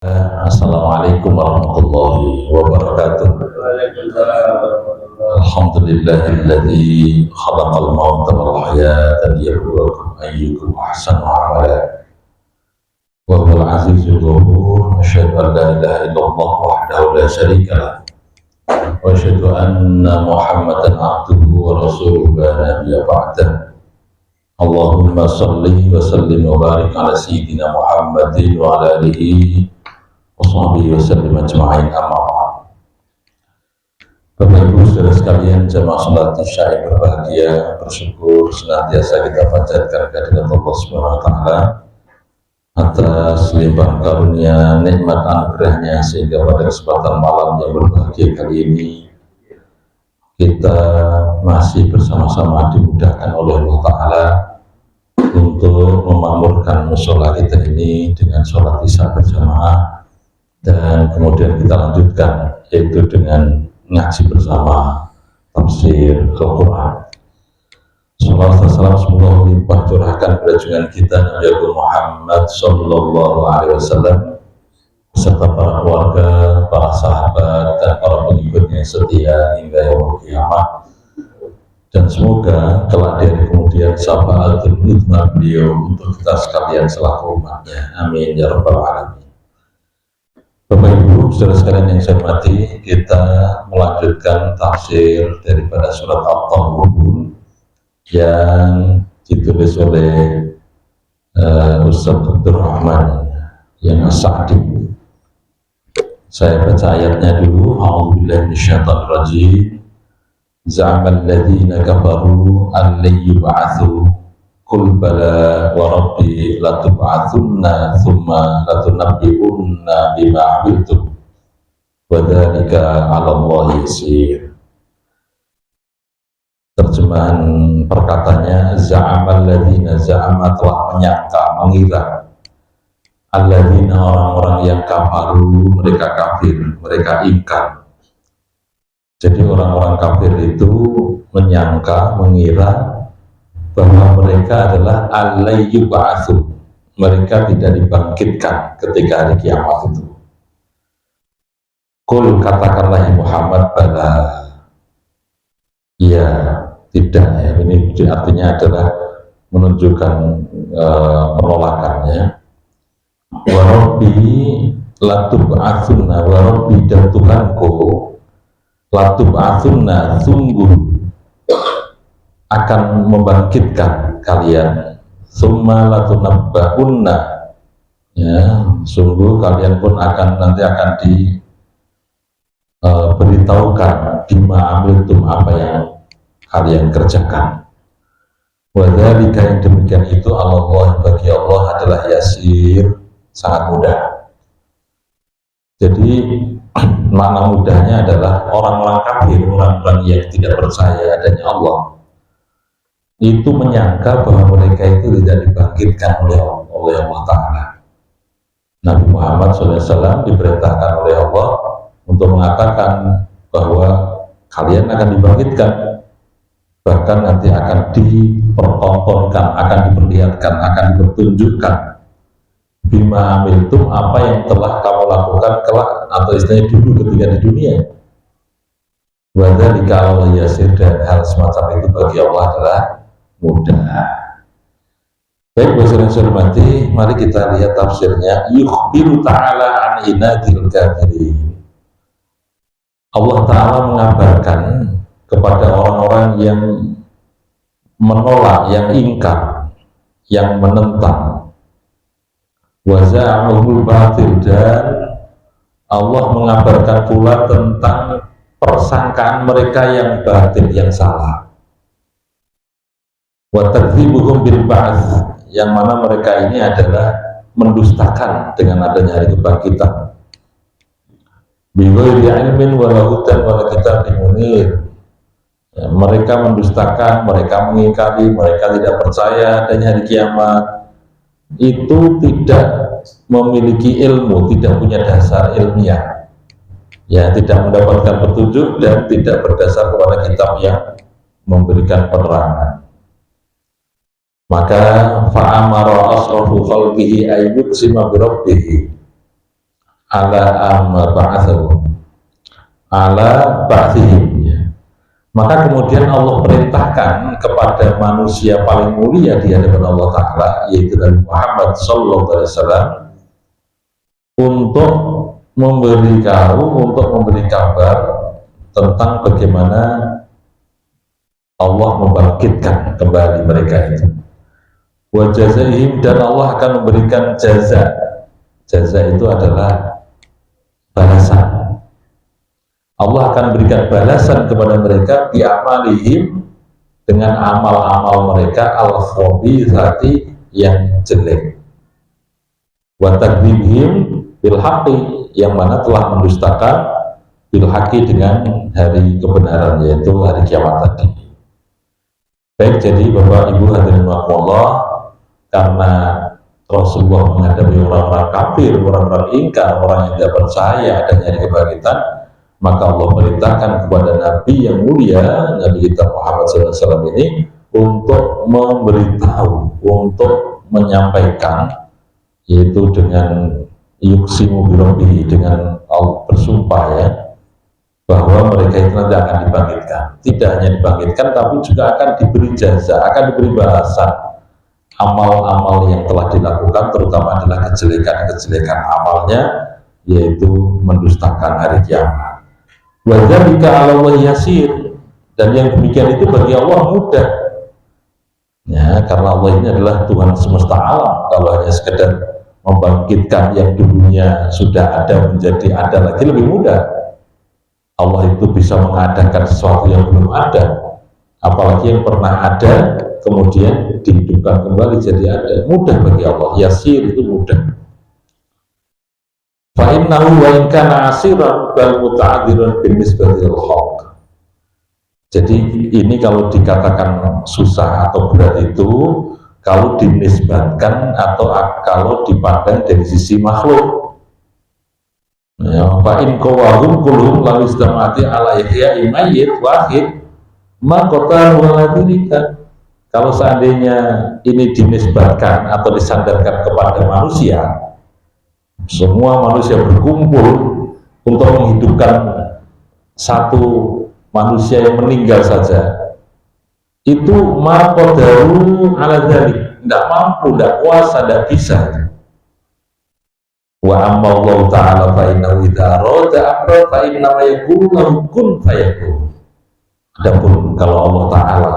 Assalamualaikum warahmatullahi wabarakatuh. Alhamdulillahilladzi khalaqal mauta wal hayata liyabluwakum ayyukum ahsanu amala. Wa huwal azizul ghafur. Asyhadu an la ilaha illallah wahdahu la syarika lah. Wa asyhadu anna Muhammadan abduhu wa rasuluhu la nabiyya ba'dah. Allahumma shalli wa sallim wa barik ala sayyidina Muhammadin wa ala alihi wassallallahu wasallam ajma'in, amma ba'd. Bapak Ibu saudara sekalian, jamaah salat Isya yang berbahagia, bersyukur senantiasa kita panjatkan kehadirat Allah Subhanahu wa taala atas limpah karunia nikmat anugerahnya, sehingga pada kesempatan malam yang berbahagia kali ini kita masih bersama-sama dimudahkan oleh Allah Ta'ala untuk memakmurkan mushola kita ini dengan sholat isya berjamaah, dan kemudian kita lanjutkan yaitu dengan ngaji bersama tafsir Al-Quran. Salawat dan salam semoga melimpah curahkan kepada junjungan kita Nabi Muhammad Sallallahu Alaihi Wasallam beserta para keluarga, para sahabat, dan para pengikutnya yang setia hingga yaumul kiamat. Dan semoga kelak di hari kemudian syafaatul uzma beliau untuk kita sekalian selaku umatnya. Amin ya rabbal alamin. Bapak Ibu saudara sekalian yang saya hormati, kita melanjutkan tafsir daripada surat At-Taghabun yang ditulis oleh Ustaz Abdul Rahman yang As-Sa'di. Saya baca ayatnya dulu. A'udzubillahi minasyaitonir rajim. Za'amal ladzina kafaru an lan yub'atsu qul bala wa rabbi latub'atsunna tsumma latunabbi'unna bima 'amiltum wa dzalika 'ala Allahi yasir. Terjemahan perkataannya, za'amal ladzina, za'ama telah menyangka, mengira, alladzina orang-orang yang kafaru, mereka kafir, mereka ingkar. Jadi orang-orang kafir itu menyangka, mengira bahwa mereka adalah alayyub'atsu, mereka tidak dibangkitkan ketika hari kiamat itu. Qul, katakanlah Muhammad, bala, ya tidak, ya. Ini artinya adalah menunjukkan penolakannya. Wa rabbi latub'atsunna, wa rabbi, dan Tuhanku, latub'atsunna, sungguh akan membangkitkan kalian, summa latunabba'unna, ya, sungguh kalian pun nanti akan diberitahukan bima amiltum, apa yang kalian kerjakan. Wa dzalika, yang demikian itu, Allah, bagi Allah adalah yasir, sangat mudah. Jadi makna mudahnya adalah orang-orang kafir, orang-orang yang tidak percaya adanya Allah, itu menyangka bahwa mereka itu tidak dibangkitkan oleh Allah Ta'ala. Nabi Muhammad SAW diperintahkan oleh Allah untuk mengatakan bahwa kalian akan dibangkitkan, bahkan nanti akan dipertontonkan, akan diperlihatkan, akan dipertunjukkan bima amiltum, apa yang telah kamu lakukan kelak, atau istilahnya dulu ketika di dunia. Wa dzalika 'ala Allahi yasir, dan hal semacam itu bagi Allah adalah mudah. Baik, saudara yang saya hormati, mari kita lihat tafsirnya. Yukhbiru ta'ala an inadil kafirin. Allah Ta'ala mengabarkan kepada orang-orang yang menolak, yang ingkar, yang menentang. Wa za'amul batil, dan Allah mengabarkan pula tentang persangkaan mereka yang batil, yang salah. Wa takdzibuhum bil ba'ts, yang mana mereka ini adalah mendustakan dengan adanya hari kebangkitan. Bi ghairi ilmin wa la hudan wa la kitabin munir. Ya, mereka mendustakan, mereka mengingkari, mereka tidak percaya adanya hari kiamat. Itu tidak memiliki ilmu, tidak punya dasar ilmiah, ya, tidak mendapatkan petunjuk dan tidak berdasar kepada kitab yang memberikan penerangan. Maka fa'amara asrafu khalqihi ayyuksima bi rabbih, ala amma ba'athu ala ba'thihim, ya. Maka kemudian Allah perintahkan kepada manusia paling mulia di hadapan Allah Ta'ala, yaitu Nabi Muhammad SAW, untuk memberi kabar tentang bagaimana Allah membangkitkan kembali mereka itu. Wa jazaihim, dan Allah akan memberikan jaza. Jaza itu adalah balasan. Allah akan berikan balasan kepada mereka bi amalihim, dengan amal-amal mereka al-khabithati, yang jelek. Wa takdzibihim bil haqqi, yang mana telah mendustakan bil haqqi, dengan hari kebenaran, yaitu hari kiamat tadi. Baik, jadi Bapak Ibu hadirin rahimakumullah, karena Rasulullah menghadapi orang-orang kafir, orang-orang ingkar, orang yang tidak percaya adanya hari kebangkitan, maka Allah perintahkan kepada Nabi yang mulia, Nabi kita Muhammad SAW ini, untuk memberitahu, untuk menyampaikan, yaitu dengan yuksimu birobihi, dengan Allah bersumpah, ya, bahwa mereka itu nanti akan dibangkitkan. Tidak hanya dibangkitkan, tapi juga akan diberi jaza, akan diberi balasan amal-amal yang telah dilakukan, terutama adalah kejelekan-kejelekan amalnya, yaitu mendustakan hari kiamat. Wa dzalika 'ala Allah yasir, dan yang demikian itu bagi Allah mudah. Ya, karena Allah ini adalah Tuhan semesta alam. Kalau hanya sekedar membangkitkan yang dulunya sudah ada menjadi ada lagi, lebih mudah. Allah itu bisa mengadakan sesuatu yang belum ada, apalagi yang pernah ada kemudian dihidupkan kembali jadi ada. Mudah bagi Allah, yasir itu mudah. Fa innahu wa in kana 'asiran bal muta'adziran bin nisbatil haqq. Jadi ini kalau dikatakan susah atau berat itu kalau dinisbatkan atau kalau dipandang dari sisi makhluk. Ya, fa in qawahum kulluhum law istamati ala ihya'i mayyit wahid ma qatalu waladika. Kalau seandainya ini dinisbatkan atau disandarkan kepada manusia, semua manusia berkumpul untuk menghidupkan satu manusia yang meninggal saja, itu maqadaru ala dzalik, tidak mampu, tidak kuasa, tidak bisa. Wa amma Allah Ta'ala fa innahu idza arada amra fa innama yaqulu lahu kun fayakun. Adapun kalau Allah Ta'ala,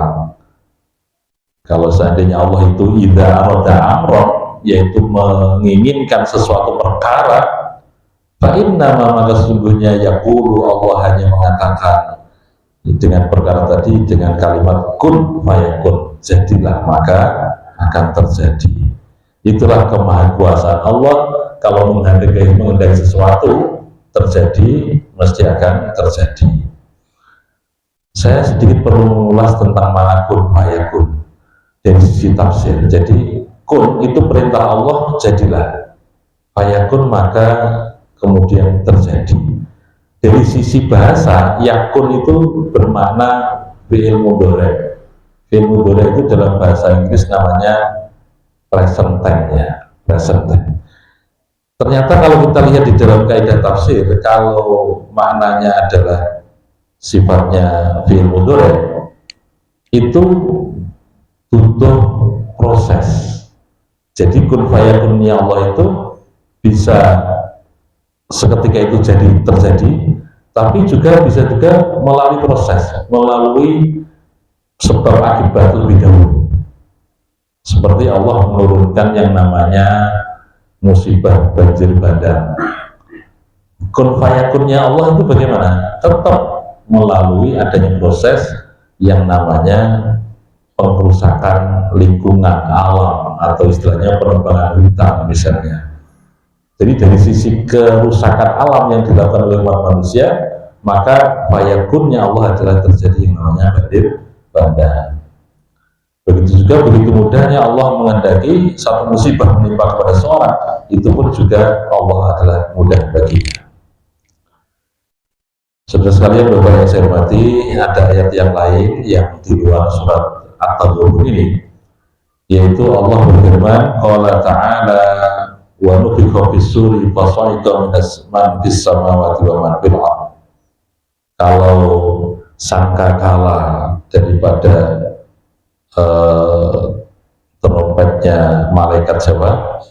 kalau seandainya Allah itu idza arada amra, yaitu menginginkan sesuatu perkara, fa innama, maka sesungguhnya yaqulu, Allah hanya mengatakan dengan perkara tadi, dengan kalimat kun fayakun, jadilah, maka akan terjadi. Itulah kemahakuasaan Allah. Kalau menghendaki sesuatu terjadi, mesti akan terjadi. Saya sedikit perlu mengulas tentang makna kun fayakun dari sisi tafsir. Jadi kun itu perintah Allah, jadilah. Fayakun, maka kemudian terjadi. Dari sisi bahasa, yakun itu bermakna fi'il mudhari'. Fi'il mudhari' itu dalam bahasa Inggris namanya present tense, ya, present tense. Ternyata kalau kita lihat di dalam kaidah tafsir, kalau maknanya adalah sifatnya fi'il mudhari', itu butuh proses. Jadi kun fayakunnya Allah itu bisa seketika itu jadi terjadi, tapi juga bisa juga melalui proses, melalui sebab akibat lebih dahulu. Seperti Allah menurunkan yang namanya musibah banjir bandang. Kun fayakunnya Allah itu bagaimana? Tetap melalui adanya proses yang namanya pengrusakan lingkungan alam, atau istilahnya penebangan hutan misalnya. Jadi dari sisi kerusakan alam yang dilakukan oleh umat manusia, maka fayakunnya Allah adalah terjadi yang namanya banjir bandang. Begitu juga, begitu mudahnya Allah menghendaki satu musibah menimpa kepada seorang, itu pun juga Allah adalah mudah baginya. Saudara sekalian, Bapak yang saya hormati, ada ayat yang lain yang di luar surat At-Taghabun ini, yaitu Allah berfirman, qala ta'ala wa nufikha fis-suri fasa'iqa man fis samawati wa man fil ardh. Kalau sangkakala daripada trompetnya malaikat siapa?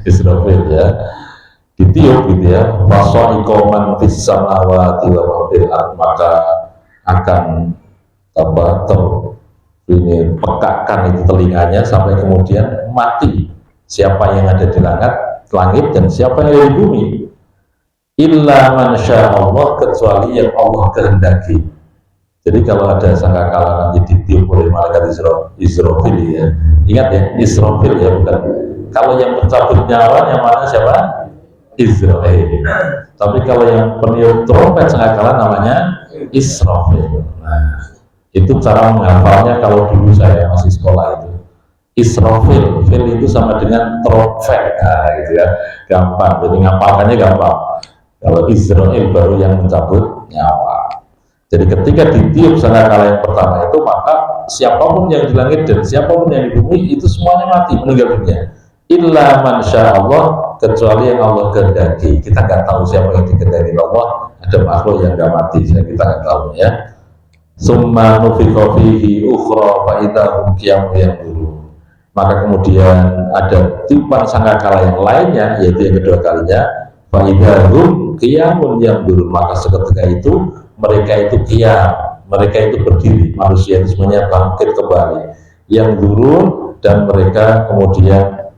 Israfil ya, ditiup gitu ya, fasa'iqa man fis samawati wa man fil ardh, maka akan ini pekakan itu telinganya sampai kemudian mati siapa yang ada di langit dan siapa yang ada di bumi, illa man Allah, kecuali yang Allah kehendaki. Jadi kalau ada sangkakala nanti ditiup oleh malaikat Israfil ya, ingat ya, Israfil ya, bukan kalau yang pencabut nyawa yang mana siapa? Israfil. Tapi kalau yang peniup trompet sangkakala namanya Israfil. Nah, itu cara menghafalnya kalau dulu saya masih sekolah itu. Israfil, fil itu sama dengan trompet, nah, gitu ya, gampang. Jadi ngapalkannya gampang. Kalau Israfil baru yang mencabut nyawa. Jadi ketika ditiup sangkakala yang pertama itu, maka siapapun yang di langit dan siapapun yang di bumi itu semuanya mati, meninggal dunia. Illa man Allah, kecuali yang Allah kehendaki. Kita nggak tahu siapa yang dikehendaki Allah. Ada makhluk yang nggak mati, kita nggak tahu ya. Summa nufikha fihi ukhra fa idahum qiyamun yanzurun. Maka kemudian ada tiupan sangkakala yang lainnya, yaitu yang kedua kalinya, fa idahum qiyamun yanzurun. Maka seketika itu mereka itu qiyam, mereka itu berdiri, manusia itu semuanya bangkit kembali, yang turun, dan mereka kemudian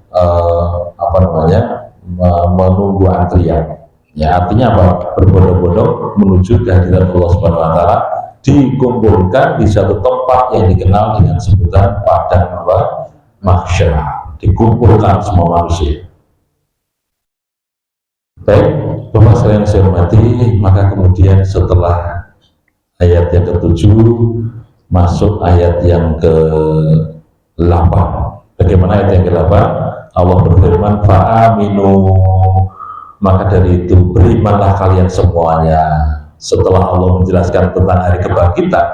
menunggu antrian. Ya, artinya apa? Berbondong-bondong menuju kehadiran Allah Subhanahu wa taala, dikumpulkan di satu tempat yang dikenal dengan sebutan padang mahsyar. Dikumpulkan semua manusia. Baik, Bapak sekalian saya hormati, maka kemudian setelah ayat yang ke-7 masuk ayat yang ke-8. Bagaimana ayat yang ke-8? Allah berfirman, fa'aminu, maka dari itu berimanlah kalian semuanya. Setelah Allah menjelaskan tentang hari kebangkitan,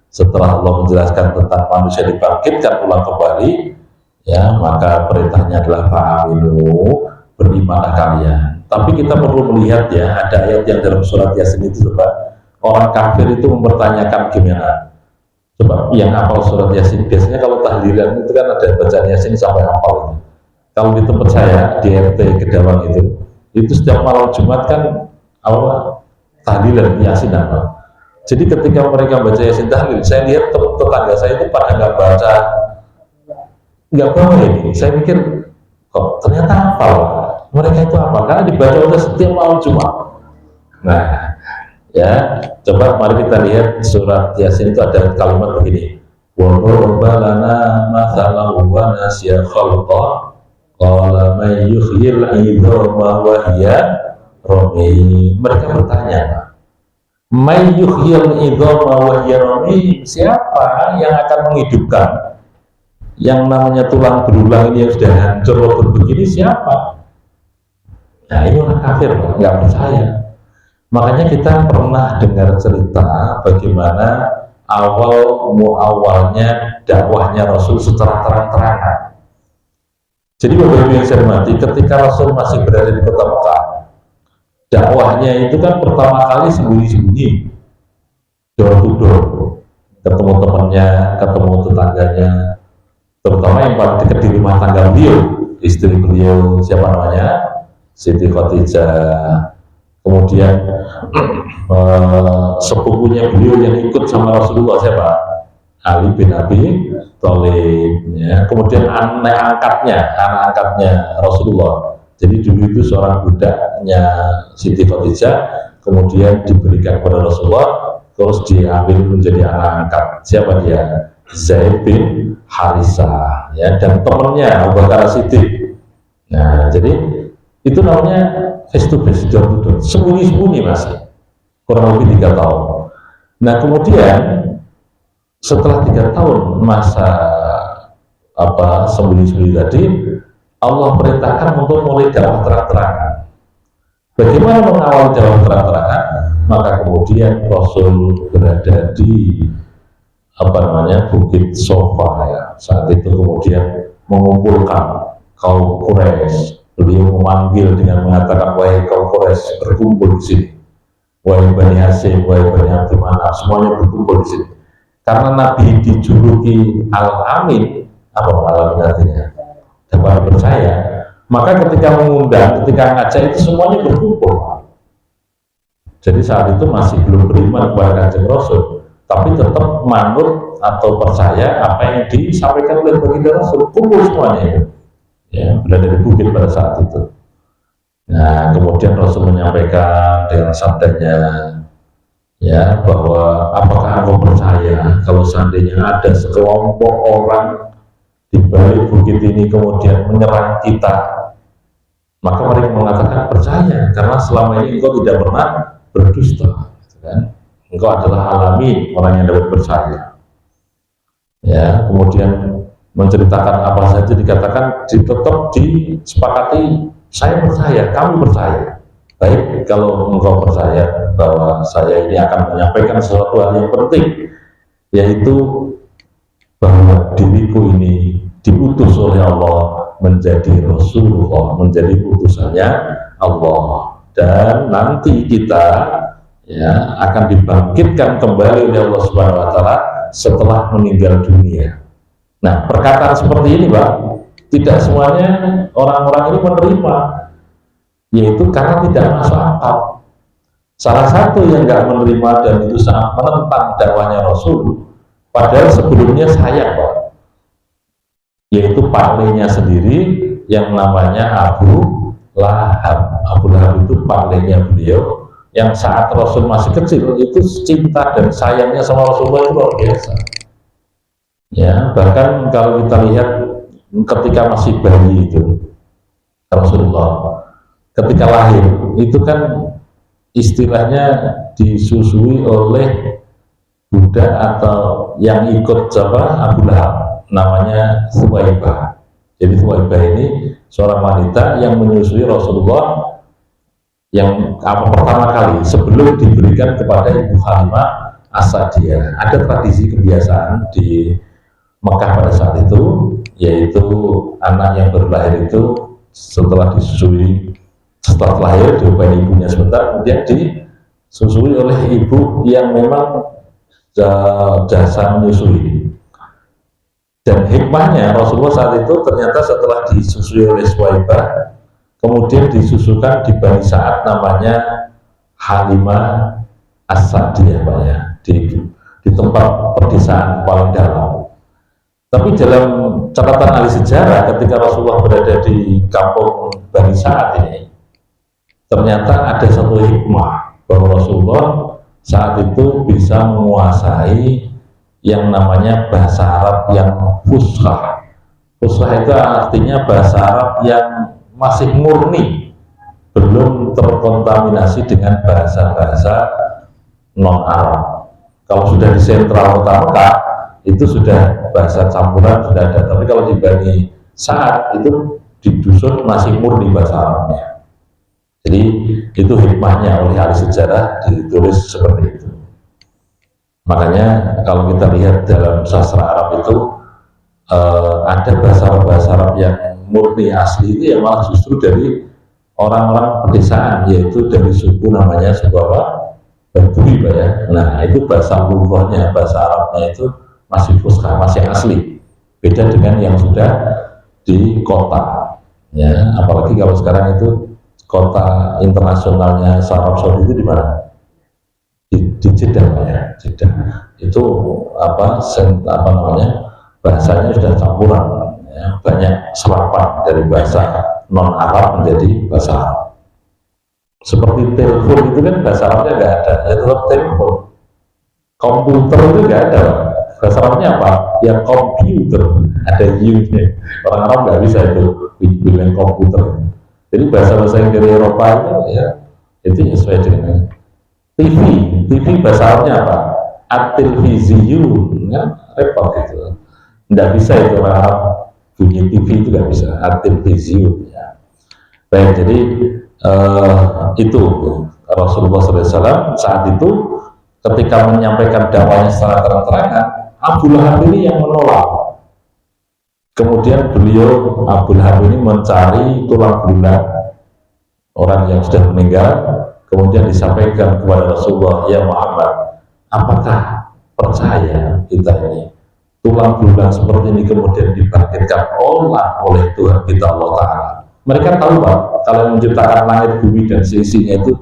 setelah Allah menjelaskan tentang manusia dibangkitkan ulang kembali, ya, maka perintahnya adalah fa'aminu, berimanlah kalian. Tapi kita perlu melihat ya, ada ayat yang dalam surat Yasin itu, coba orang kafir itu mempertanyakan gimana. Coba yang hafal surat Yasin, biasanya kalau tahlilan itu kan ada bacaan Yasin sampai hafal itu. Kalau di tempat saya di RT Kedawang itu setiap malam Jumat kan awal tahlilan Yasin apa. Jadi ketika mereka baca Yasin tahlil, saya lihat tetangga saya itu pada nggak bawa ini. Saya pikir kok ternyata hafal. Mereka itu apa? Karena dibaca oleh setiap malam Jumat. Nah, ya, coba mari kita lihat surat Yasin itu ada kalimat begini. Wa rabbalana mathalan wa nasiya khalqa qala may yuhyil 'idhama wa hiya ramim. Mereka bertanya, may yuhyil 'idhama wa hiya ramim, siapa yang akan menghidupkan yang namanya tulang berulang ini yang sudah hancur begini, siapa? Nah, ini orang kafir, nggak percaya. Makanya kita pernah dengar cerita bagaimana awalnya dakwahnya Rasul secara terang-terangan. Jadi Bapak Ibu yang saya hormati, ketika Rasul masih berada di kota Mekah, dakwahnya itu kan pertama kali sembunyi-sembunyi, door to door, ketemu temannya, ketemu tetangganya, terutama yang paling dekat di rumah tangga beliau, istri beliau, siapa namanya? Siti Khadijah. Kemudian sepupunya beliau yang ikut sama Rasulullah siapa? Ali bin Abi Thalib. Ya. Kemudian anak angkatnya Rasulullah. Jadi dulu itu seorang budaknya Siti Khadijah, kemudian diberikan kepada Rasulullah, terus diambil menjadi anak angkat. Siapa dia? Zaid bin Harisah. Ya, dan temannya Abu Bakar Siddiq. Nah, jadi itu namanya face to face, door to door, sembunyi-sembunyi masih kurang lebih 3 tahun. Nah kemudian setelah 3 tahun masa sembunyi-sembunyi tadi, Allah perintahkan untuk mulai dakwah terang-terangan. Bagaimana mengawal dakwah terang-terangan? Maka kemudian Rasul berada di Bukit Sofa ya. Saat itu kemudian mengumpulkan kaum Quraisy, Beliau memanggil dengan mengatakan, wahai kaum Quraisy, berkumpul di sini. Wahai Bani Hashim, wahai Bani Abdul Manaf, semuanya berkumpul di sini. Karena Nabi dijuluki Al-Amin, apa Al-Amin artinya? Dapat percaya. Maka ketika mengundang, ketika ngajak itu semuanya berkumpul. Jadi saat itu masih belum beriman kepada Kanjeng Rasul, tapi tetap manut atau percaya apa yang disampaikan oleh baginda Rasul. Kumpul semuanya itu. Ya, berada di bukit pada saat itu. Nah, kemudian Rasul menyampaikan dengan sabdanya, ya, bahwa apakah engkau percaya kalau seandainya ada sekelompok orang di balik bukit ini kemudian menyerang kita, maka mereka mengatakan percaya karena selama ini engkau tidak pernah berdusta, kan? Engkau adalah Alamin, orang yang dapat percaya. Ya, kemudian menceritakan apa saja dikatakan tetap disepakati, saya percaya, kami percaya. Baik, kalau engkau percaya bahwa saya ini akan menyampaikan sesuatu hal yang penting, yaitu bahwa diriku ini diutus oleh Allah menjadi Rasulullah, menjadi utusannya Allah, dan nanti kita ya akan dibangkitkan kembali oleh Allah Subhanahu wa taala setelah meninggal dunia. Nah, perkataan seperti ini, Pak, tidak semuanya orang-orang ini menerima, yaitu karena tidak masuk akal. Salah satu yang nggak menerima dan itu sangat menentang dakwahnya Rasul, padahal sebelumnya sayang, Pak, yaitu paklenya sendiri yang namanya Abu Lahab. Abu Lahab itu paklenya beliau yang saat Rasul masih kecil itu cinta dan sayangnya sama Rasulullah itu luar biasa. Ya, bahkan kalau kita lihat ketika masih bayi itu Rasulullah ketika lahir itu kan istilahnya disusui oleh budak atau yang ikut Abu Lahab, namanya Thuwaibah. Jadi Thuwaibah ini seorang wanita yang menyusui Rasulullah yang pertama kali sebelum diberikan kepada Ibu Halimah As-Sa'diyah. Ada tradisi kebiasaan di Mekah pada saat itu, yaitu anak yang baru lahir itu setelah disusui, setelah lahir diupain ibunya sebentar, kemudian disusui oleh ibu yang memang jasa menyusui. Dan hikmahnya Rasulullah saat itu ternyata setelah disusui oleh Thuwaibah, kemudian disusukan di Bani Sa'ad namanya Halimah As-Sa'diyah, Pak, ya, di tempat pedesaan paling dalam. Tapi dalam catatan ahli sejarah ketika Rasulullah berada di kampung Bani Sa'ad ini, ternyata ada satu hikmah bahwa Rasulullah saat itu bisa menguasai yang namanya bahasa Arab yang fushah. Fushah itu artinya bahasa Arab yang masih murni, belum terkontaminasi dengan bahasa-bahasa non-Arab. Kalau sudah di sentral kota Mekah, itu sudah bahasa campuran sudah ada, tapi kalau di Bani Sa'ad itu di dusun masih murni bahasa Arabnya. Jadi itu hikmahnya oleh ahli sejarah ditulis seperti itu. Makanya kalau kita lihat dalam sastra Arab itu ada bahasa Arab yang murni asli itu yang malah justru dari orang-orang pedesaan, yaitu dari suku namanya suku apa? Badui, Pak, ya. Nah, itu bahasa lughahnya, bahasa Arabnya itu masih fushah, masih asli, beda dengan yang sudah di kota, ya. Apalagi kalau sekarang itu kota internasionalnya Arab Saudi itu di mana? Di Jeddah, Pak, ya. Jeddah itu apa namanya, bahasanya sudah campuran, ya. Banyak serapan dari bahasa non Arab menjadi bahasa Arab. Seperti telepon itu kan bahasa Arabnya nggak ada, ya tetap telepon. Komputer itu nggak ada, Pak. Bahasa Arabnya apa? Ya komputer, ada U-nya. Orang Arab nggak bisa itu bilang komputer. Jadi bahasa-bahasa yang dari Eropa itu ya itu sesuai dengan TV bahasa Arabnya apa? At-televiziyun, kan repot gitu. Nggak bisa itu orang Arab bunyi TV itu nggak bisa. At-televiziyun, ya. Baik, jadi itu Rasulullah SAW saat itu ketika menyampaikan dakwahnya secara terang-terangan, Abu Lahab ini yang menolak. Kemudian beliau Abu Lahab ini mencari tulang belulang orang yang sudah meninggal, kemudian disampaikan kepada Rasulullah, ya Muhammad, apakah percaya kita ini tulang belulang seperti ini kemudian dibangkitkan oleh Tuhan kita Allah Ta'ala? Mereka tahu Pak, kalau yang menciptakan langit bumi dan seisinya itu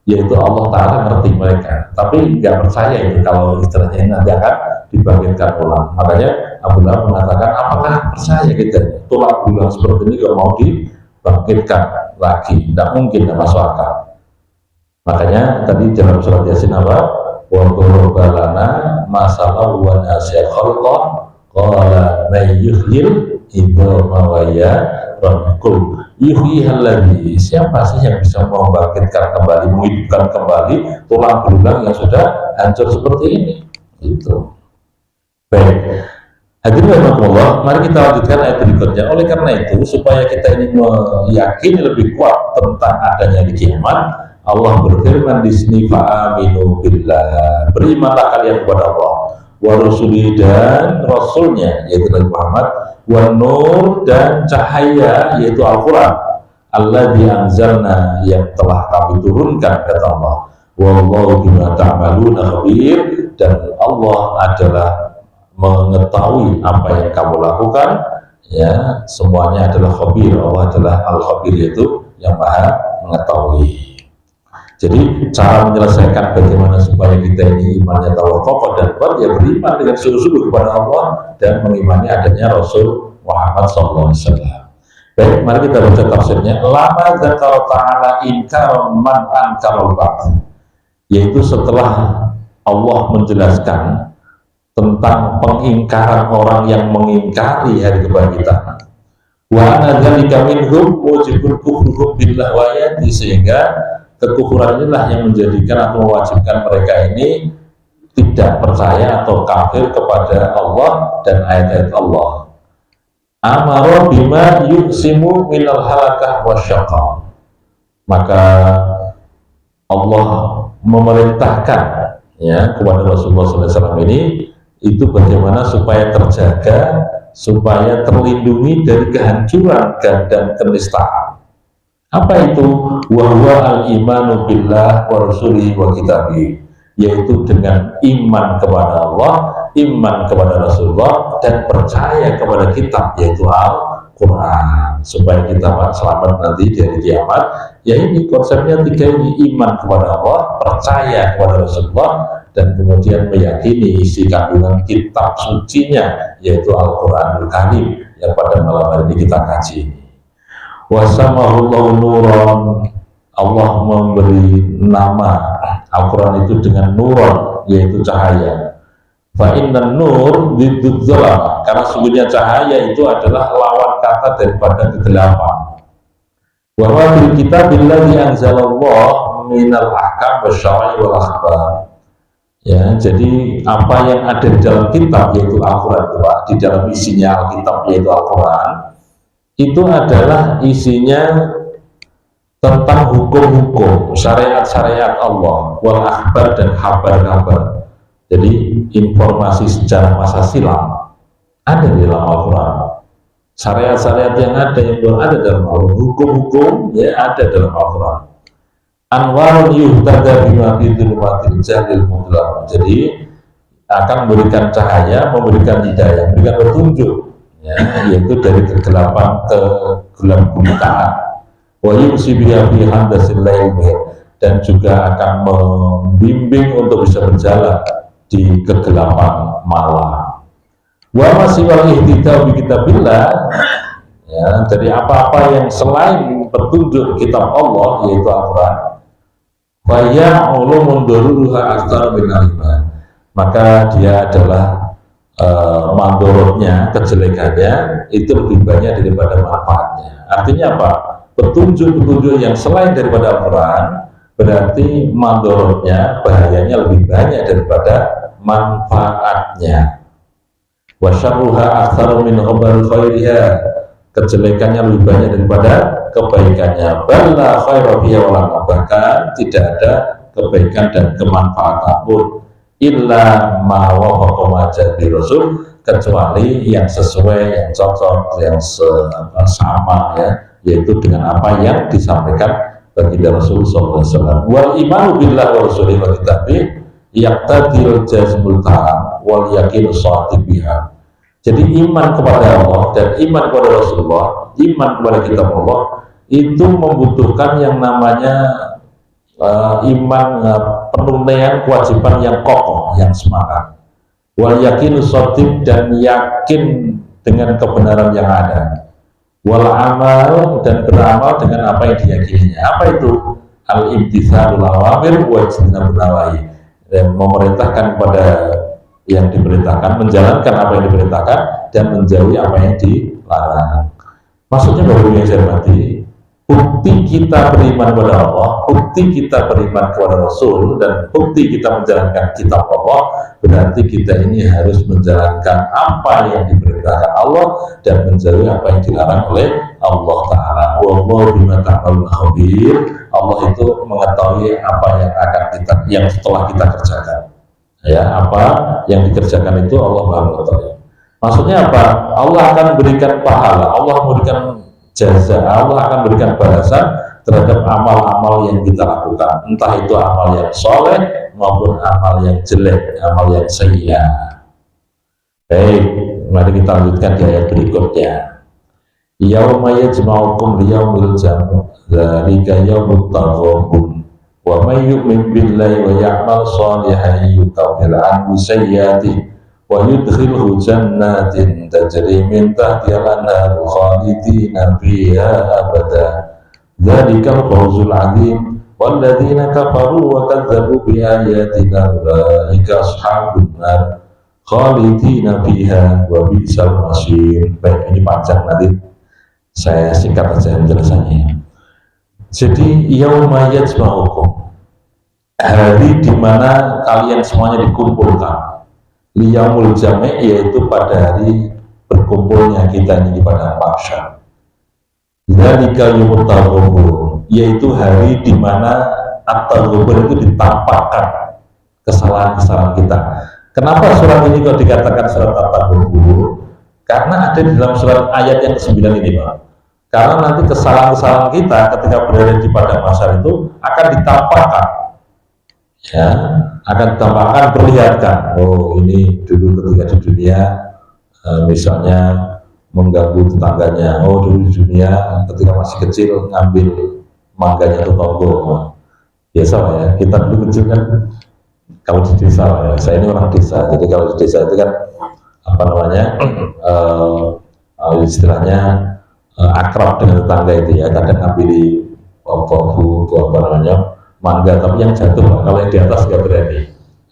yaitu Allah Ta'ala, ngerti mereka, tapi nggak percaya itu kalau istilahnya ini nanti akan dibangkitkan ulang. Makanya Abu Lahab mengatakan, apakah percaya kita tulang belulang seperti ini kalau mau dibangkitkan lagi? Tidak mungkin, tidak masuk akal. Makanya tadi dalam surat Yasin apa? Wa qurbalana masalah wa nasiya khalqa qala may yuhyil idama wa ya rabbul yuhyihal ladzi. Siapa sih yang bisa membangkitkan kembali, menghidupkan kembali tulang belulang yang sudah hancur seperti ini? Itu. Baik, hadirin rahimakumullah, mari kita lanjutkan ayat berikutnya. Oleh karena itu, supaya kita ini meyakini lebih kuat tentang adanya di kiamat, Allah berfirman di sini, fa'aminu billah, berimanlah kalian kepada Allah, wa rasuli dan rasulnya yaitu Nabi Muhammad, wa nur dan cahaya yaitu Al-Quran, alladzi anzalna yang telah kami turunkan, kata Allah, wallahu bima ta'maluna khabir, dan Allah adalah mengetahui apa yang kamu lakukan, ya, semuanya adalah khabir. Allah adalah al-khabir, yaitu yang maha mengetahui. Jadi cara menyelesaikan bagaimana supaya kita ini imannya tawakkuf dan kuat, ya beriman dengan sungguh-sungguh kepada Allah dan mengimani adanya Rasul Muhammad SAW. Baik, mari kita baca tafsirnya. Lama dzakara ta'ala inkar man ankaral ba'ts, yaitu setelah Allah menjelaskan tentang pengingkaran orang yang mengingkari hari kebangkitan. Wa ana dzalika minhum wajibul kufru billah wa ayati, sehingga kekufuran inilah yang menjadikan atau mewajibkan mereka ini tidak percaya atau kafir kepada Allah dan ayat-ayat Allah. Amara bima yuksimu minal halakah wasyaqa, maka Allah memerintahkan, ya, kepada Rasulullah SAW ini itu bagaimana supaya terjaga, supaya terlindungi dari kehancuran dan kenistaan. Apa itu? Wa huwa al-imanu billah wa rasulihi wa kitabihi, yaitu dengan iman kepada Allah, iman kepada Rasulullah, dan percaya kepada kitab yaitu Al-Quran, supaya kita selamat nanti dari kiamat. Ya, ini konsepnya tiga ini: iman kepada Allah, percaya kepada Rasulullah, dan kemudian meyakini isi kandungan kitab sucinya yaitu Al-Quranul Karim yang pada malam hari ini kita kaji ini. Wasamahullahu nuran, Allah memberi nama Al-Quran itu dengan nuran, yaitu cahaya. Fa innan nur diddudz dzalam, karena sungguhnya cahaya itu adalah lawan kata daripada kegelapan. Wa huwa bil kitabillazi anzalallahu minal ahkam wasyara'i wal akhbar. Ya, jadi apa yang ada di dalam kitab yaitu Al-Quran itu, di dalam isinya Alkitab yaitu Al-Quran, itu adalah isinya tentang hukum-hukum, syariat-syariat Allah, wal akhbar, dan kabar-kabar. Jadi informasi sejarah masa silam ada di dalam Al-Quran. Syariat-syariat yang ada, yang belum ada dalam Al-Quran, hukum-hukum ya ada dalam Al-Quran. Anwarun yuhtada bima fi dzulumatil jahil mudlam. Jadi akan memberikan cahaya, memberikan hidayah, memberikan petunjuk, ya, yaitu dari kegelapan ke gelap gulita. Wa yumsi biha fi handasil lail, dan juga akan membimbing untuk bisa berjalan di kegelapan malam. Wa masiwal ihtida bi kitabillah, ya, dari apa-apa yang selain petunjuk kitab Allah yaitu Al-Quran, faya ulumun daruruha aktsar min al-iman, maka dia adalah mandorotnya, kejelekannya itu lebih banyak daripada manfaatnya. Artinya apa? Petunjuk-petunjuk yang selain daripada Al-Quran berarti mandorotnya, bahayanya lebih banyak daripada manfaatnya. Wa syarruha aktsaru min khairiha, kejelekannya lebih banyak daripada kebaikannya. Balla khairu fiha wala, bahkan tidak ada kebaikan dan kemanfaatan pun illa ma wafaqa majadi rasul, kecuali yang sesuai, yang cocok, yang sama ya, yaitu dengan apa yang disampaikan baginda Rasul sallallahu alaihi wasallam. Wal imanu billah wa rasulihi wa kitabihi yaqtadil jazmul ta'am wal yaqinu shadiq biha. Jadi iman kepada Allah dan iman kepada Rasulullah, iman kepada kitab Allah itu membutuhkan yang namanya iman, penunaian kewajiban yang kokoh, yang semangat. Wal yakinu shadiq, dan yakin dengan kebenaran yang ada. Wal amal, dan beramal dengan apa yang diyakininya. Apa itu? Al imtithalul awamir wa ijtinabun nawahi. Memerintahkan kepada yang diperintahkan, menjalankan apa yang diperintahkan, dan menjauhi apa yang dilarang. Maksudnya Bapak yang saya hormati, bukti kita beriman kepada Allah, bukti kita beriman kepada Rasul, dan bukti kita menjalankan kitab Allah, berarti kita ini harus menjalankan apa yang diperintahkan Allah dan menjauhi apa yang dilarang oleh Allah Ta'ala. Wallahu bima ta'malun khabir. Allah itu mengetahui apa yang setelah kita kerjakan. Ya, apa yang dikerjakan itu Allah Maha mengetahui. Maksudnya apa? Allah akan berikan pahala, Allah memberikan jaza, Allah akan berikan balasan terhadap amal-amal yang kita lakukan, entah itu amal yang soleh maupun amal yang jelek, amal yang sayyi'ah. Baik, mari kita lanjutkan di ayat berikutnya. Yauma yajma'ukum liyaumil jam', dzalika yaumut taghabun. Wa may yu'min billahi wa ya'mal shalihan yukaffir anhu sayyi'atihi wa yudkhilhu jannatin tajri min tahtiha al-anhar khalidina fiha abada. Dzalikal fawzul 'adzim. Walladzina kafaru wa kadzdzabu bi ayatina ulaika ashabun nar khalidina fiha wa bi'sal masir. Baik, ini panjang, nanti saya singkat saja penjelasannya. Jadi yauma yajma'ukum, hari di mana kalian semuanya dikumpulkan, liyaumul jami', yaitu pada hari berkumpulnya kita ini di padang mahsyar. Dzalika yaumut taghabun, yaitu hari di mana at-taghabun itu ditampakkan kesalahan-kesalahan kita. Kenapa surat ini kok dikatakan surat at-taghabun? Karena ada di dalam surat ayat yang ke-9 ini, Pak. Karena nanti kesalahan-kesalahan kita ketika berada di padang mahsyar itu akan ditampakkan, ya, akan ditampakkan, perlihatkan. Oh, ini dulu ketika di dunia, misalnya mengganggu tetangganya. Oh, dulu di dunia ketika masih kecil ngambil mangganya tetangga. Biasa ya, kita dulu kecil kan, kalau di desa ya, saya ini orang desa, jadi kalau di desa itu kan apa namanya, istilahnya akrab dengan tetangga itu ya, kadang ngambil apa namanya mangga, tapi yang jatuh, kalau yang di atas nggak berani.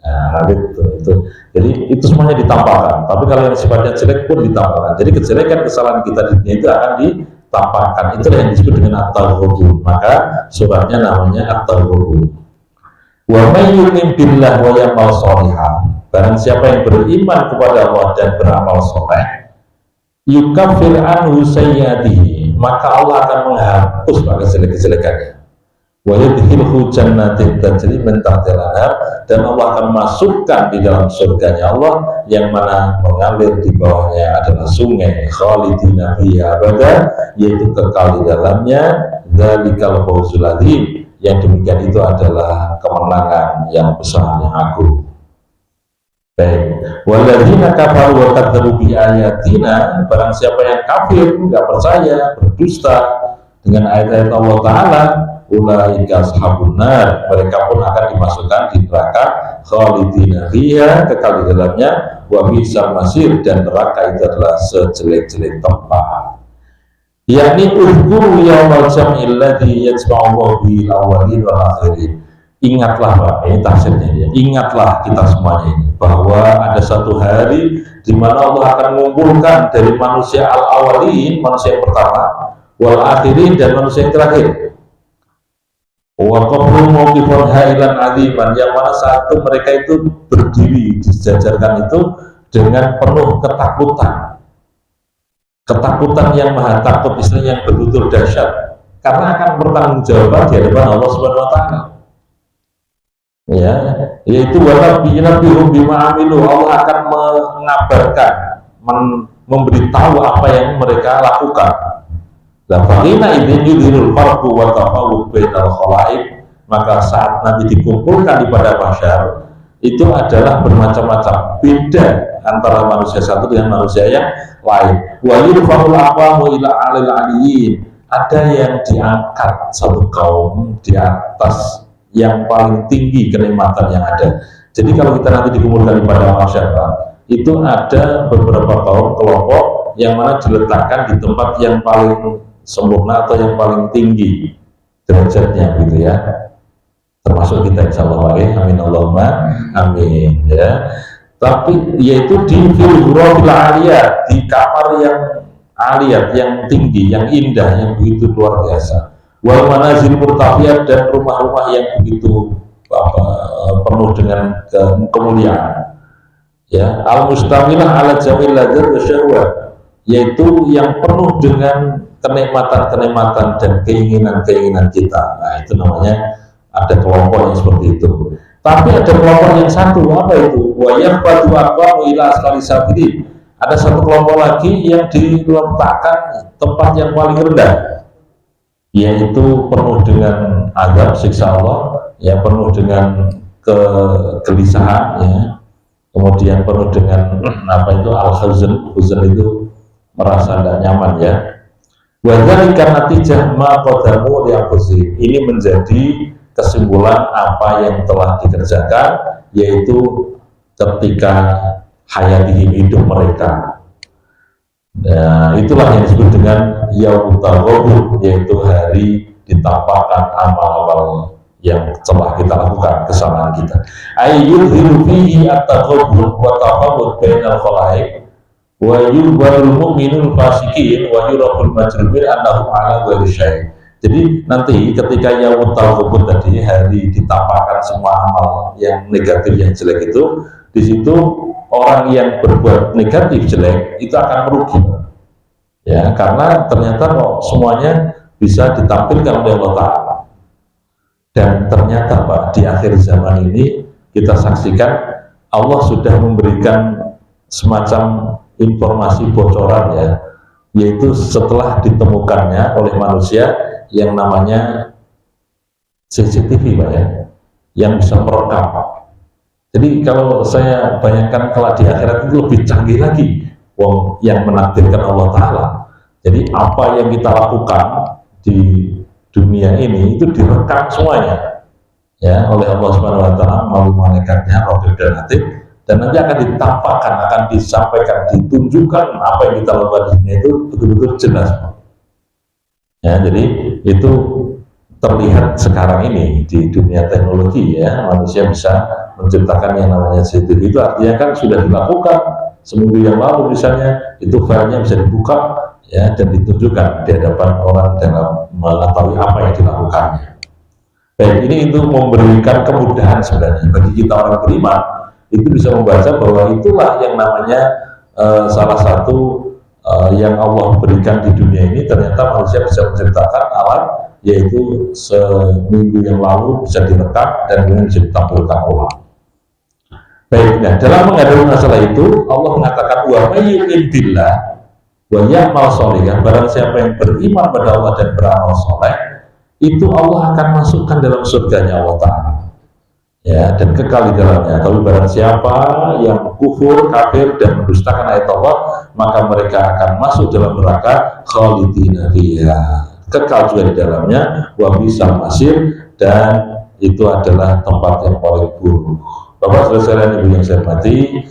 Nah, itu. Jadi itu semuanya ditampakkan. Tapi kalau yang sifatnya jelek pun ditampakkan. Jadi kejelekan kesalahan kita di dunia itu akan ditampakkan. Itulah yang disebut dengan at-taghabun. Maka suratnya namanya at-taghabun. Wa may yu'min billah wa ya'mal shalihan. Barang siapa yang beriman kepada Allah dan beramal saleh, yukaffir anhu sayyi'atihi, maka Allah akan menghapus kejelekan-kejelekannya. Wa yudkhilhu jannatin tajri min tahtiha al-anhar, dan Allah akan masukkan di dalam surganya Allah yang mana mengalir di bawahnya adalah sungai, khalidina fiha abada, yaitu kekal di dalamnya. Dzalikal fawzul 'adzim, yang demikian itu adalah kemenangan yang besar, yang agung. Baik, walladzina kafaru wa kadzdzabu bi ayatina, barang siapa yang kafir, enggak percaya, berdusta dengan ayat-ayat Allah Ta'ala, ulaika ashabun nar, mereka pun akan dimasukkan di neraka, khalidina fiha, kekal di dalamnya, wa bi'sal masir, dan neraka itu adalah sejelek-jelek tempat. Yakni uzkuru yaumal jam'il ladzi yajma'u bil awwalin wal akhirin. Ingatlah, Pak, ini tafsirnya ya. Ingatlah kita semuanya ini bahwa ada satu hari di mana Allah akan mengumpulkan dari manusia al-awwalin, manusia yang pertama, wal akhirin, dan manusia yang terakhir. Wa qablu mawqifun hailan 'adziman, yang mana saat itu mereka itu berdiri, disejajarkan itu dengan penuh ketakutan. Ketakutan yang maha takut, istilahnya yang betul-betul dahsyat, karena akan bertanggung jawab di hadapan Allah Subhanahu wa Ta'ala. Ya, yaitu wala biyunabihum bima amilu, Allah akan mengabarkan, memberitahu apa yang mereka lakukan. Dan bagaimana ini yudhirul farqu wa tafawuq bainal khalaik, maka saat nanti dikumpulkan di pada mahsyar itu adalah bermacam-macam, beda antara manusia satu dengan manusia yang lain. Wa yurfa'ul aqwamu ila 'alil 'aliyyin, ada yang diangkat satu kaum di atas yang paling tinggi kenikmatan yang ada. Jadi kalau kita nanti dikumpulkan di pada mahsyar, itu ada beberapa kaum kelompok yang mana diletakkan di tempat yang paling sempurna atau yang paling tinggi derajatnya, gitu ya, termasuk kita insyaallah. Amin Allahumma amin ya. Tapi yaitu di filghurafil aliyat, di kamar yang aliyat, yang tinggi, yang indah, yang begitu luar biasa. Wal manazil murtafiyat, dan rumah-rumah yang begitu penuh dengan kemuliaan ya. Al mustamilah ala jamil ladzat wa syahwat, yaitu yang penuh dengan kenikmatan-kenikmatan dan keinginan-keinginan kita. Nah, itu namanya ada kelompok yang seperti itu. Tapi ada kelompok yang satu, apa itu? Wa yahbatu aqwamu ila asfali sabilin. Ada satu kelompok lagi yang diletakkan tempat yang paling rendah, yaitu penuh dengan azab siksa Allah, ya, penuh dengan kegelisahan, ya, kemudian penuh dengan apa itu al-huzn. Huzn itu merasa tidak nyaman, ya. Wadzalika natijah ma qadamu li anfusihim. Ini menjadi kesimpulan apa yang telah dikerjakan, yaitu ketika hayatihim, hidup mereka. Nah, itulah yang disebut dengan yaumut taghabun, yaitu hari ditampakkan amal-amal yang telah kita lakukan, kesalahan kita. Ayyudhiru fihi at-taghabun wa tafawud bainal khalaik wa yubbarul mu'minul fasikin wa yurabul majrumin annahum ala ghairi syai'. Jadi nanti ketika yaumut taghabun tadi, hari ditampakkan semua amal yang negatif, yang jelek itu, di situ orang yang berbuat negatif jelek itu akan merugi, ya, karena ternyata kok semuanya bisa ditampilkan oleh Allah Ta'ala. Dan ternyata Pak, di akhir zaman ini kita saksikan Allah sudah memberikan semacam informasi bocoran, ya, yaitu setelah ditemukannya oleh manusia yang namanya CCTV, Pak, ya, yang bisa merekam. Jadi kalau saya bayangkan kalau di akhirat itu lebih canggih lagi, wong yang menakdirkan Allah Ta'ala. Jadi apa yang kita lakukan di dunia ini itu direkam semuanya, ya, oleh Allah Subhanahu Wa Ta'ala melalui malaikatnya Raqib dan Atid, dan nanti akan ditampakkan, akan disampaikan, ditunjukkan apa yang kita lakukan di dunia itu betul-betul jelas. Ya, jadi itu terlihat sekarang ini di dunia teknologi, ya, manusia bisa menciptakan yang namanya CCTV. Itu artinya kan sudah dilakukan seminggu yang lalu misalnya, itu filenya bisa dibuka, ya, dan ditunjukkan di hadapan orang dalam mengetahui apa yang dilakukannya. Baik, ini itu memberikan kemudahan sebenarnya bagi kita orang beriman, itu bisa membaca bahwa itulah yang namanya salah satu yang Allah berikan di dunia ini. Ternyata manusia bisa menciptakan alat, yaitu seminggu yang lalu bisa direkam dan kemudian bisa ditampilkan ulang. Baik, nah, dalam menghadapi masalah itu Allah mengatakan wa may yu'min billah wa ya'mal sholihan, barang siapa yang beriman pada Allah dan beramal soleh, itu Allah akan masukkan dalam surganya Allah Ta'ala, ya, dan kekal di dalamnya. Tapi barang siapa yang kufur, kafir, dan mendustakan ayat Allah, maka mereka akan masuk dalam neraka khalidina fiha, kekal juga di dalamnya, wa bisal masir, dan itu adalah tempat yang paling buruk. Bapak saudara ibu yang saya hormati,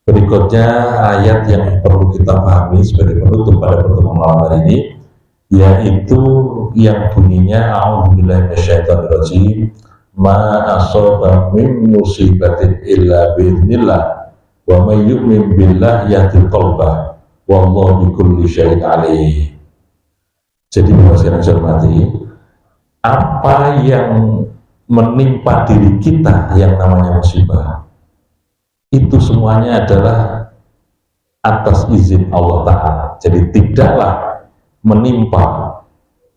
berikutnya ayat yang perlu kita pahami sebagai penutup pada pertemuan malam hari ini, yaitu yang bunyinya a'udzubillahi minasyaitonirrajim, ma asaba min musibatin illa biidznillah wa may yu'min billah yahdil qalbah wallahu bikulli syai'in alim. Jadi Bapak sekalian saya hormati, apa yang menimpa diri kita yang namanya musibah, itu semuanya adalah atas izin Allah Ta'ala. Jadi tidaklah menimpa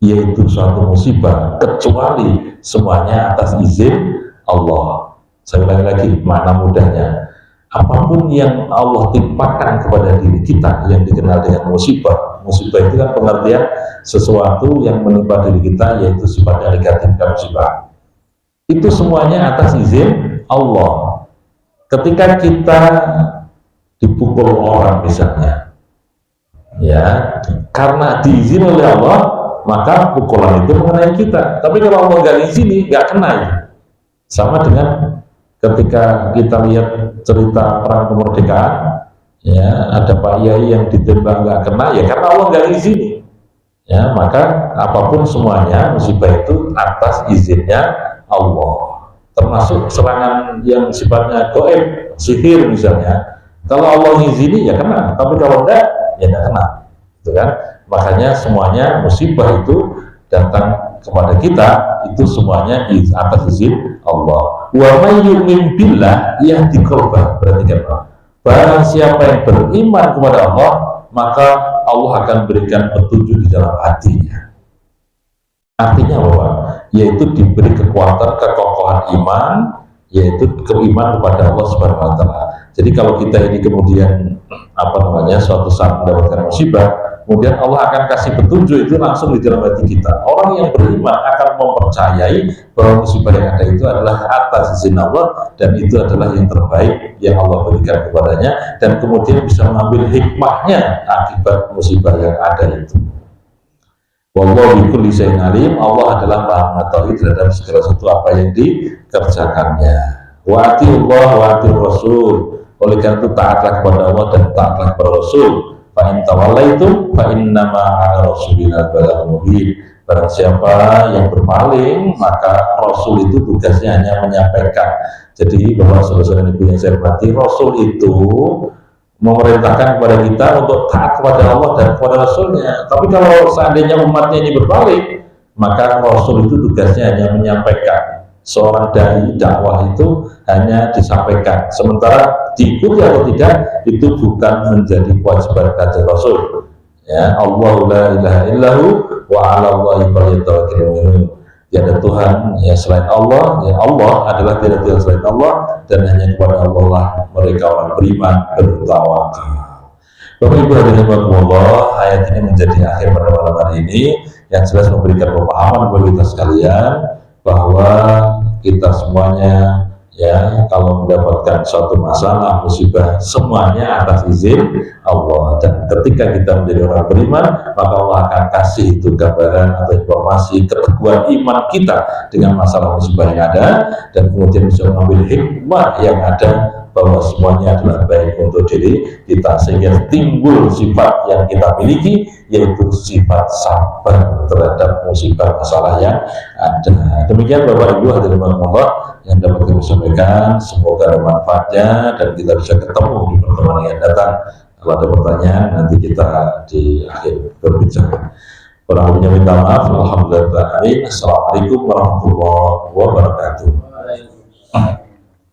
yaitu suatu musibah kecuali semuanya atas izin Allah. Saya ulangi lagi makna mudahnya, apapun yang Allah timpakan kepada diri kita yang dikenal dengan musibah. Musibah itu kan pengertian sesuatu yang menimpa diri kita, yaitu sifatnya negatif dan musibah. Itu semuanya atas izin Allah. Ketika kita dipukul orang misalnya, ya, karena diizin oleh Allah, maka pukulan itu mengenai kita. Tapi kalau Allah nggak izini, nggak kena. Sama dengan ketika kita lihat cerita perang kemerdekaan, ya, ada Pak Yai yang ditembak nggak kena, ya karena Allah nggak izini. Ya, maka apapun semuanya musibah itu atas izinnya Allah. Termasuk serangan yang sifatnya goib, sihir misalnya. Kalau Allah izini ya kena, tapi kalau enggak ya enggak kena. Gitu kan? Makanya semuanya musibah itu datang kepada kita itu semuanya atas izin Allah. Wa may yu'min billah yahdi qalbah. Perhatikan, barang siapa yang beriman kepada Allah, maka Allah akan berikan petunjuk di dalam hatinya. Artinya bahwa yaitu diberi kekuatan, kekokohan iman, yaitu keiman kepada Allah Subhanahu wa taala. Jadi kalau kita ini kemudian suatu saat mendapatkan musibah, kemudian Allah akan kasih petunjuk itu langsung di dalam hati kita. Orang yang beriman akan mempercayai bahwa musibah yang ada itu adalah atas izin Allah dan itu adalah yang terbaik yang Allah berikan kepadanya, dan kemudian bisa mengambil hikmahnya akibat musibah yang ada itu. Wallahu bikulli syai'in alim. Allah adalah Maha mengetahui terhadap segala sesuatu apa yang dikerjakannya. Wa atiullah wa atiur rasul. Oleh karena itu taatlah kepada Allah dan taatlah kepada Rasul. Fa in tawallaitum fa innama 'ala rasulina al-balaghul mubin. Barang siapa yang berpaling, maka Rasul itu tugasnya hanya menyampaikan. Jadi bahwa saudara-saudara ibu yang saya hormati, Rasul itu memerintahkan kepada kita untuk taat kepada Allah dan kepada Rasulnya. Tapi kalau seandainya umatnya ini berbalik, maka Rasul itu tugasnya hanya menyampaikan. Seorang dai dakwah itu hanya disampaikan, sementara diikuti atau tidak itu bukan menjadi kewajiban kanjeng Rasul. Ya, Allahu la ilaha illahu wa 'ala Allahi falyatawakkalul mu'minun. Tiada Tuhan ya selain Allah, ya Allah adalah tiada Tuhan selain Allah, dan hanya kepada Allah lah mereka orang beriman bertawakal. Bapak Ibu hadirin rahimakumullah, ayat ini menjadi akhir pada malam hari ini yang jelas memberikan pemahaman bagi kita sekalian bahwa kita semuanya ya kalau mendapatkan suatu masalah musibah semuanya atas izin Allah, dan ketika kita menjadi orang beriman maka Allah akan kasih itu gambaran atau informasi keteguhan iman kita dengan masalah musibah yang ada, dan kemudian bisa mengambil hikmah yang ada bahwa semuanya adalah baik untuk diri kita, sehingga timbul sifat yang kita miliki, yaitu sifat sabar terhadap musibah masalah yang ada. Demikian Bapak Ibu hadirin rahimakumullah yang dapat kami sampaikan, semoga ada manfaatnya dan kita bisa ketemu di pertemuan yang datang. Kalau ada pertanyaan nanti kita di akhir berbicara. Kurang lebihnya minta maaf. Alhamdulillah. Assalamualaikum warahmatullahi wabarakatuh.